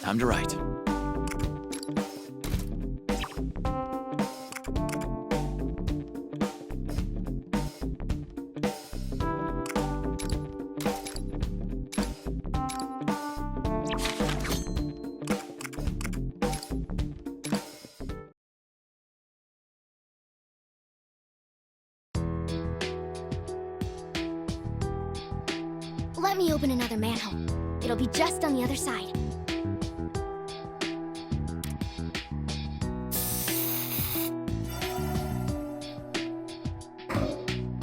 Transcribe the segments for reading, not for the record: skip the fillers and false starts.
Time to write. Let me open another manhole. It'll be just on the other side.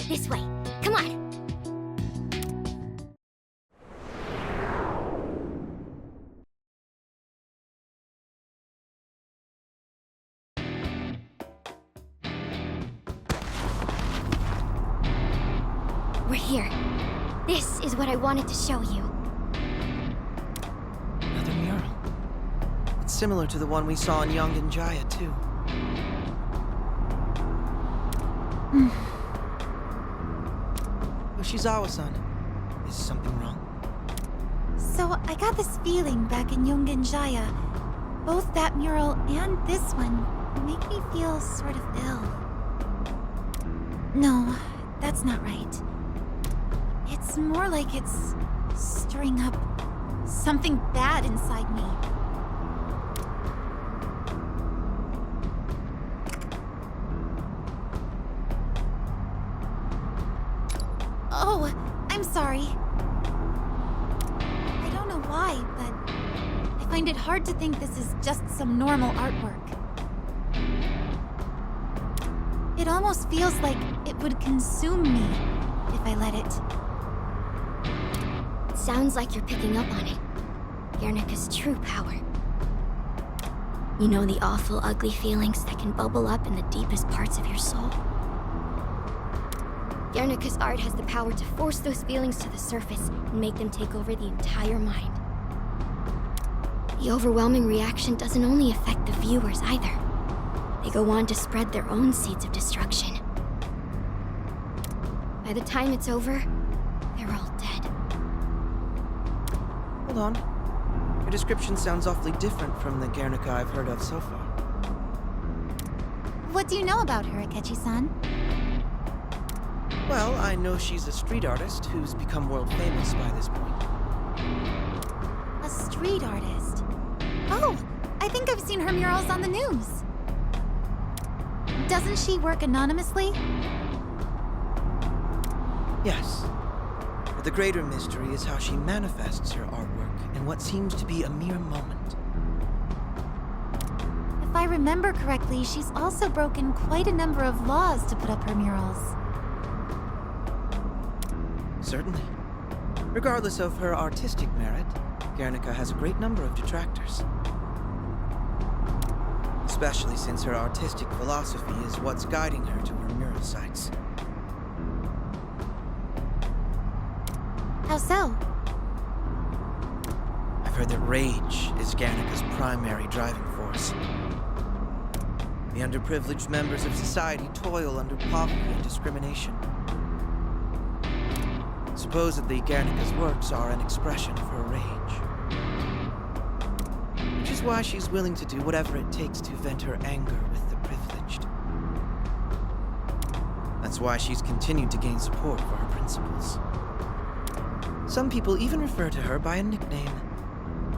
This way. Come on. We're here. This is what I wanted to show you. Another mural. It's similar to the one we saw in Yongen Jaya, too. Yoshizawa-san, is something wrong? So I got this feeling back in Yongen Jaya. Both that mural and this one make me feel sort of ill. No, that's not right. It's more like it's stirring up something bad inside me. Oh, I'm sorry. I don't know why, but I find it hard to think this is just some normal artwork. It almost feels like it would consume me if I let it. Sounds like you're picking up on it. Guernica's true power. You know the awful, ugly feelings that can bubble up in the deepest parts of your soul? Guernica's art has the power to force those feelings to the surface and make them take over the entire mind. The overwhelming reaction doesn't only affect the viewers either. They go on to spread their own seeds of destruction. By the time it's over, they're all dead. Hold on. Your description sounds awfully different from the Guernica I've heard of so far. What do you know about her, Akechi-san? Well, I know she's a street artist who's become world famous by this point. A street artist? Oh, I think I've seen her murals on the news. Doesn't she work anonymously? Yes. But the greater mystery is how she manifests her artwork in what seems to be a mere moment. If I remember correctly, she's also broken quite a number of laws to put up her murals. Certainly. Regardless of her artistic merit, Guernica has a great number of detractors. Especially since her artistic philosophy is what's guiding her to her mural sites. How so? I've heard that rage is Guernica's primary driving force. The underprivileged members of society toil under poverty and discrimination. Supposedly, Guernica's works are an expression of her rage. Which is why she's willing to do whatever it takes to vent her anger with the privileged. That's why she's continued to gain support for her principles. Some people even refer to her by a nickname.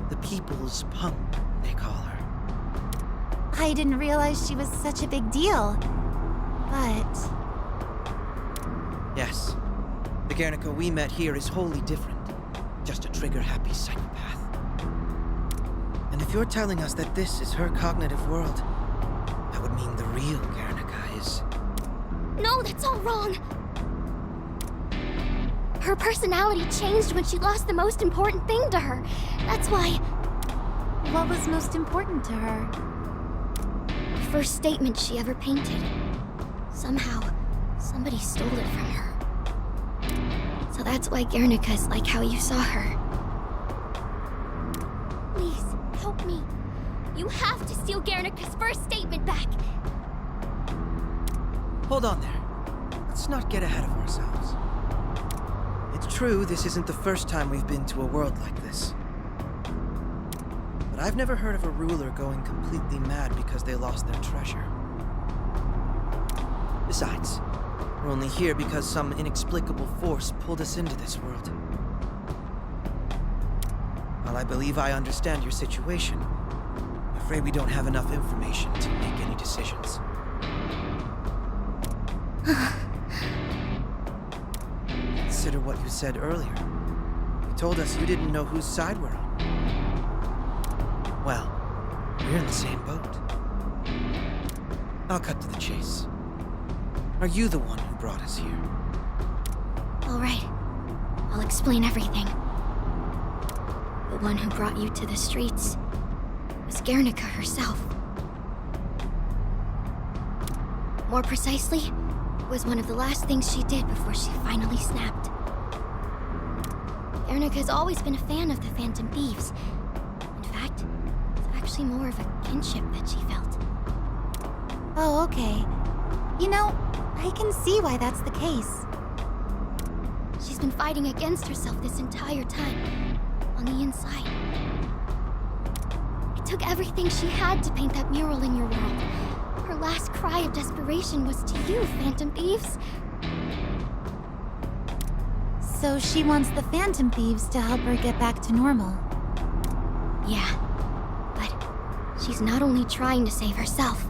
The People's Punk, they call her. I didn't realize she was such a big deal. But... Yes. The Guernica we met here is wholly different. Just a trigger-happy psychopath. And if you're telling us that this is her cognitive world, that would mean the real Guernica is... No, that's all wrong! Her personality changed when she lost the most important thing to her. That's why... what was most important to her? The first statement she ever painted. Somehow, somebody stole it from her. So that's why Guernica's like how you saw her. Please, help me. You have to steal Guernica's first statement back. Hold on there. Let's not get ahead of ourselves. It's true, this isn't the first time we've been to a world like this. But I've never heard of a ruler going completely mad because they lost their treasure. Besides, we're only here because some inexplicable force pulled us into this world. While I believe I understand your situation, I'm afraid we don't have enough information to make any decisions. Consider what you said earlier. You told us you didn't know whose side we're on. Well, we're in the same boat. I'll cut to the chase. Are you the one who brought us here? All right. I'll explain everything. The one who brought you to the streets was Guernica herself. More precisely, it was one of the last things she did before she finally snapped. Guernica's always been a fan of the Phantom Thieves. In fact, it's actually more of a kinship that she felt. Oh, okay. You know, I can see why that's the case. She's been fighting against herself this entire time, on the inside. It took everything she had to paint that mural in your world. Her last cry of desperation was to you, Phantom Thieves. So she wants the Phantom Thieves to help her get back to normal. Yeah, but she's not only trying to save herself.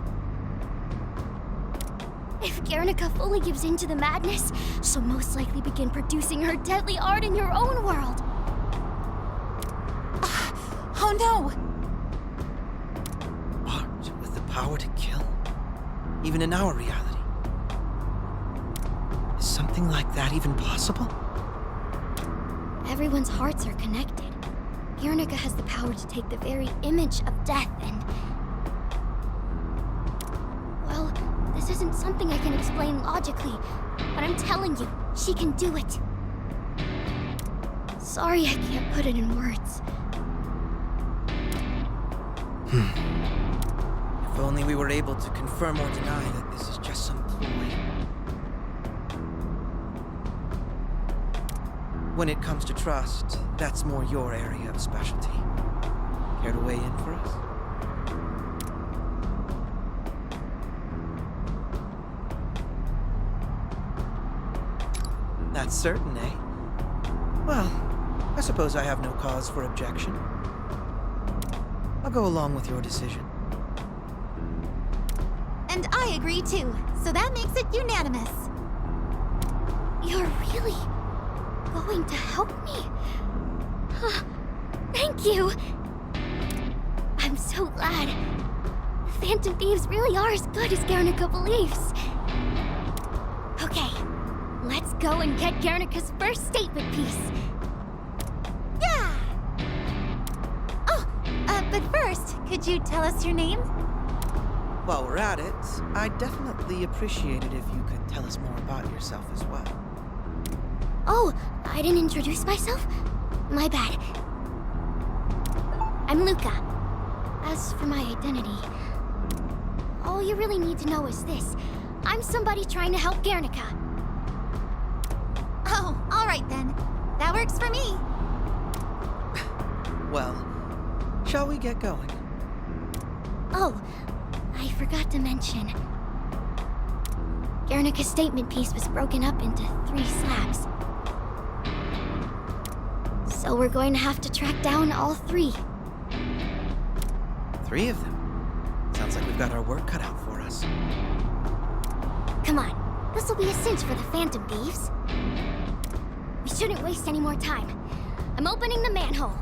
If Guernica fully gives in to the madness, she'll most likely begin producing her deadly art in your own world. Oh no! Art with the power to kill? Even in our reality? Is something like that even possible? Everyone's hearts are connected. Guernica has the power to take the very image of death and... Well, this isn't something I can explain logically, but I'm telling you, she can do it. Sorry I can't put it in words. If only we were able to confirm or deny that this is just some ploy. When it comes to trust, that's more your area of specialty. Care to weigh in for us? That's certain, eh? Well, I suppose I have no cause for objection. I'll go along with your decision. And I agree too, so that makes it unanimous. You're really going to help me? Thank you! I'm so glad. The Phantom Thieves really are as good as Guernica believes. Okay, let's go and get Guernica's first statement piece. Yeah! Oh, but first, could you tell us your name? While we're at it, I'd definitely appreciate it if you could tell us more about yourself as well. Oh, I didn't introduce myself? My bad. I'm Luca. As for my identity, all you really need to know is this. I'm somebody trying to help Guernica. Oh, all right then. That works for me. Well, shall we get going? Oh, I forgot to mention. Guernica's statement piece was broken up into 3 slabs. So we're going to have to track down all 3. 3 of them? Sounds like we've got our work cut out for us. Come on, this will be a cinch for the Phantom Thieves. We shouldn't waste any more time. I'm opening the manhole.